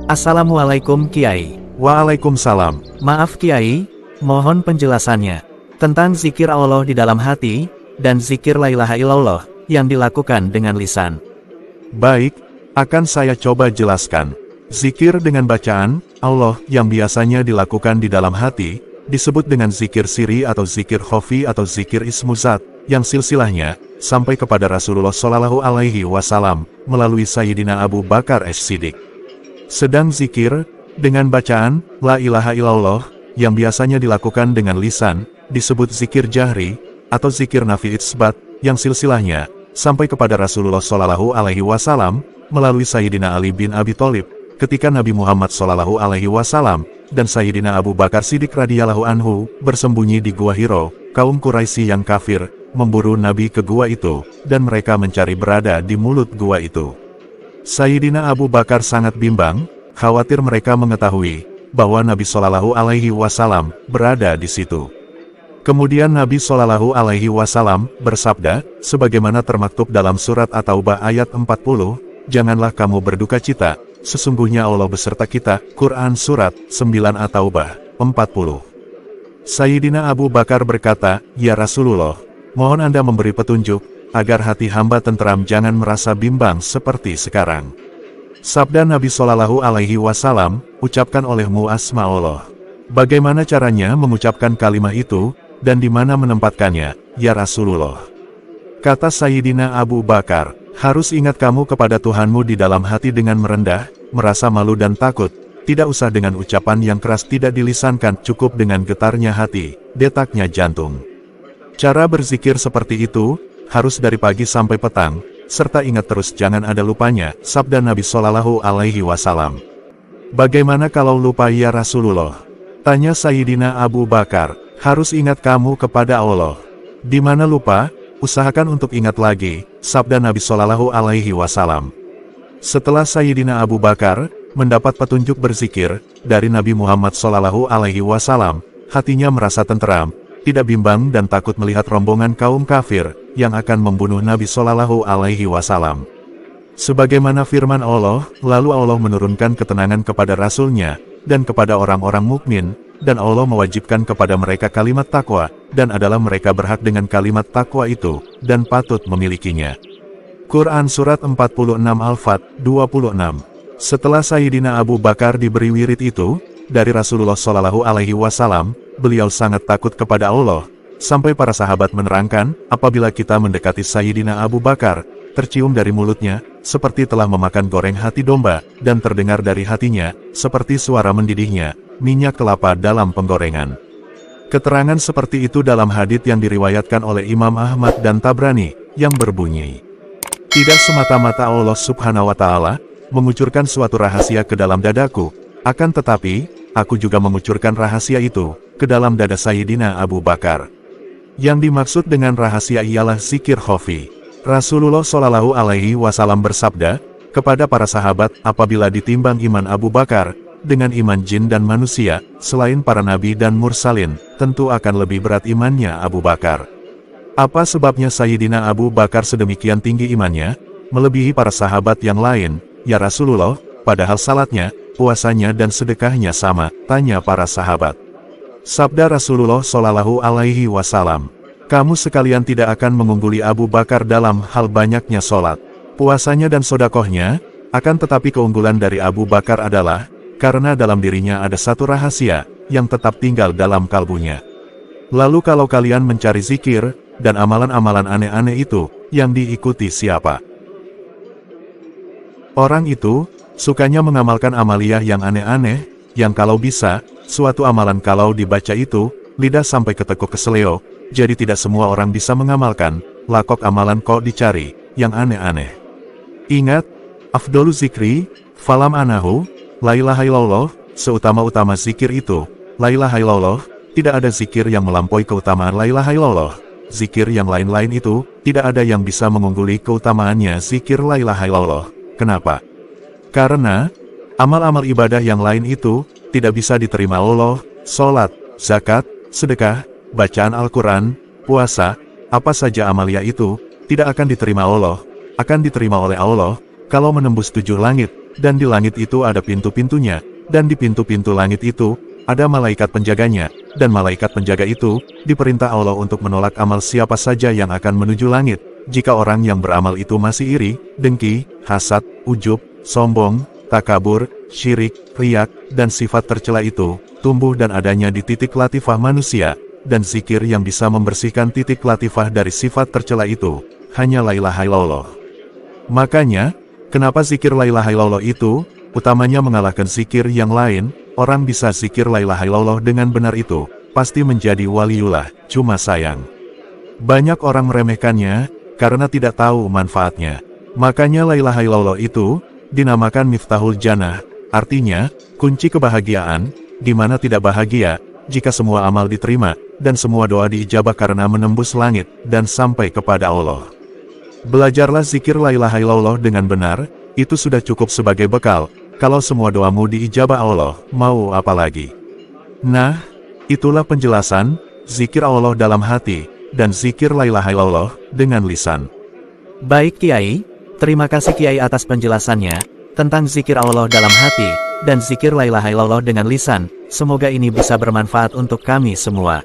Assalamualaikum Kiai. Waalaikumsalam. Maaf Kiai, mohon penjelasannya tentang zikir Allah di dalam hati, dan zikir la ilaha illallah yang dilakukan dengan lisan. Baik, akan saya coba jelaskan. Zikir dengan bacaan Allah yang biasanya dilakukan di dalam hati, disebut dengan zikir siri atau zikir khafi atau zikir ismuzat, yang silsilahnya sampai kepada Rasulullah Shallallahu Alaihi Wasallam melalui Sayyidina Abu Bakar As-Siddiq. Sedang zikir dengan bacaan la ilaha illallah yang biasanya dilakukan dengan lisan, disebut zikir jahri atau zikir nafi itsbat, yang silsilahnya sampai kepada Rasulullah Shallallahu Alaihi Wasallam melalui Sayyidina Ali bin Abi Thalib ketika Nabi Muhammad Shallallahu Alaihi Wasallam dan Sayyidina Abu Bakar Siddiq radhiyallahu anhu bersembunyi di Gua Hiro. Kaum Quraisy yang kafir memburu Nabi ke gua itu, dan mereka mencari berada di mulut gua itu. Sayyidina Abu Bakar sangat bimbang, khawatir mereka mengetahui bahwa Nabi Shallallahu Alaihi Wasallam berada di situ. Kemudian Nabi Shallallahu Alaihi Wasallam bersabda, sebagaimana termaktub dalam surat At-Taubah ayat 40, janganlah kamu berduka cita, sesungguhnya Allah beserta kita. Quran surat 9 At-Taubah 40. Sayyidina Abu Bakar berkata, ya Rasulullah, mohon Anda memberi petunjuk, agar hati hamba tenteram jangan merasa bimbang seperti sekarang. Sabda Nabi Shallallahu Alaihi Wasallam, ucapkan olehmu asma Allah. Bagaimana caranya mengucapkan kalimat itu, dan di mana menempatkannya, ya Rasulullah? Kata Sayyidina Abu Bakar, harus ingat kamu kepada Tuhanmu di dalam hati dengan merendah, merasa malu dan takut, tidak usah dengan ucapan yang keras tidak dilisankan, cukup dengan getarnya hati, detaknya jantung. Cara berzikir seperti itu, harus dari pagi sampai petang, serta ingat terus jangan ada lupanya, sabda Nabi Shallallahu Alaihi Wasallam. Bagaimana kalau lupa ya Rasulullah? Tanya Sayyidina Abu Bakar, harus ingat kamu kepada Allah. Di mana lupa, usahakan untuk ingat lagi, sabda Nabi Shallallahu Alaihi Wasallam. Setelah Sayyidina Abu Bakar mendapat petunjuk berzikir dari Nabi Muhammad Shallallahu Alaihi Wasallam, hatinya merasa tenteram, tidak bimbang dan takut melihat rombongan kaum kafir yang akan membunuh Nabi Shallallahu Alaihi Wasallam. Sebagaimana firman Allah, lalu Allah menurunkan ketenangan kepada Rasul-Nya dan kepada orang-orang mukmin, dan Allah mewajibkan kepada mereka kalimat takwa, dan adalah mereka berhak dengan kalimat takwa itu, dan patut memilikinya. Quran Surat 46 Al-Fat 26. Setelah Sayyidina Abu Bakar diberi wirid itu dari Rasulullah Shallallahu Alaihi Wasallam, beliau sangat takut kepada Allah, sampai para sahabat menerangkan, apabila kita mendekati Sayyidina Abu Bakar, tercium dari mulutnya, seperti telah memakan goreng hati domba, dan terdengar dari hatinya, seperti suara mendidihnya minyak kelapa dalam penggorengan. Keterangan seperti itu dalam hadits yang diriwayatkan oleh Imam Ahmad dan Tabrani, yang berbunyi, tidak semata-mata Allah Subhanahu wa Ta'ala mengucurkan suatu rahasia ke dalam dadaku, akan tetapi, aku juga mengucurkan rahasia itu ke dalam dada Sayyidina Abu Bakar. Yang dimaksud dengan rahasia ialah zikir khafi. Rasulullah Shallallahu Alaihi Wasallam bersabda kepada para sahabat, apabila ditimbang iman Abu Bakar dengan iman jin dan manusia, selain para nabi dan mursalin, tentu akan lebih berat imannya Abu Bakar. Apa sebabnya Sayyidina Abu Bakar sedemikian tinggi imannya, melebihi para sahabat yang lain, ya Rasulullah, padahal salatnya, puasanya dan sedekahnya sama, tanya para sahabat. Sabda Rasulullah Shallallahu Alaihi Wasallam, kamu sekalian tidak akan mengungguli Abu Bakar dalam hal banyaknya sholat, puasanya dan sodakohnya, akan tetapi keunggulan dari Abu Bakar adalah, karena dalam dirinya ada satu rahasia, yang tetap tinggal dalam kalbunya. Lalu kalau kalian mencari zikir, dan amalan-amalan aneh-aneh itu, yang diikuti siapa? Orang itu, sukanya mengamalkan amaliyah yang aneh-aneh, yang kalau bisa, suatu amalan kalau dibaca itu, lidah sampai ketekuk keseleo, jadi tidak semua orang bisa mengamalkan, lakok amalan kok dicari, yang aneh-aneh. Ingat, afdolu zikri, falam anahu, la ilaha illallah, seutama-utama zikir itu, la ilaha illallah, tidak ada zikir yang melampaui keutamaan la ilaha illallah. Zikir yang lain-lain itu, tidak ada yang bisa mengungguli keutamaannya zikir la ilaha illallah. Kenapa? Karena, amal-amal ibadah yang lain itu, tidak bisa diterima Allah, sholat, zakat, sedekah, bacaan Al-Quran, puasa, apa saja amalia itu, tidak akan diterima Allah, akan diterima oleh Allah, kalau menembus 7 langit, dan di langit itu ada pintu-pintunya, dan di pintu-pintu langit itu, ada malaikat penjaganya, dan malaikat penjaga itu, diperintah Allah untuk menolak amal siapa saja yang akan menuju langit, jika orang yang beramal itu masih iri, dengki, hasad, ujub, sombong, takabur, syirik, riyak, dan sifat tercela itu, tumbuh dan adanya di titik latifah manusia, dan zikir yang bisa membersihkan titik latifah dari sifat tercela itu, hanya la ilaha illallah. Makanya, kenapa zikir la ilaha illallah itu, utamanya mengalahkan zikir yang lain, orang bisa zikir la ilaha illallah dengan benar itu, pasti menjadi waliullah, cuma sayang. Banyak orang meremehkannya, karena tidak tahu manfaatnya. Makanya la ilaha illallah itu, dinamakan Miftahul Jannah, artinya, kunci kebahagiaan, di mana tidak bahagia, jika semua amal diterima, dan semua doa diijabah karena menembus langit, dan sampai kepada Allah. Belajarlah zikir la ilaha illallah dengan benar, itu sudah cukup sebagai bekal, kalau semua doamu diijabah Allah, mau apa lagi? Nah, itulah penjelasan, zikir Allah dalam hati, dan zikir la ilaha illallah, dengan lisan. Baik Kiai, terima kasih Kiai atas penjelasannya, tentang zikir Allah dalam hati, dan zikir la ilaha illallah dengan lisan, semoga ini bisa bermanfaat untuk kami semua.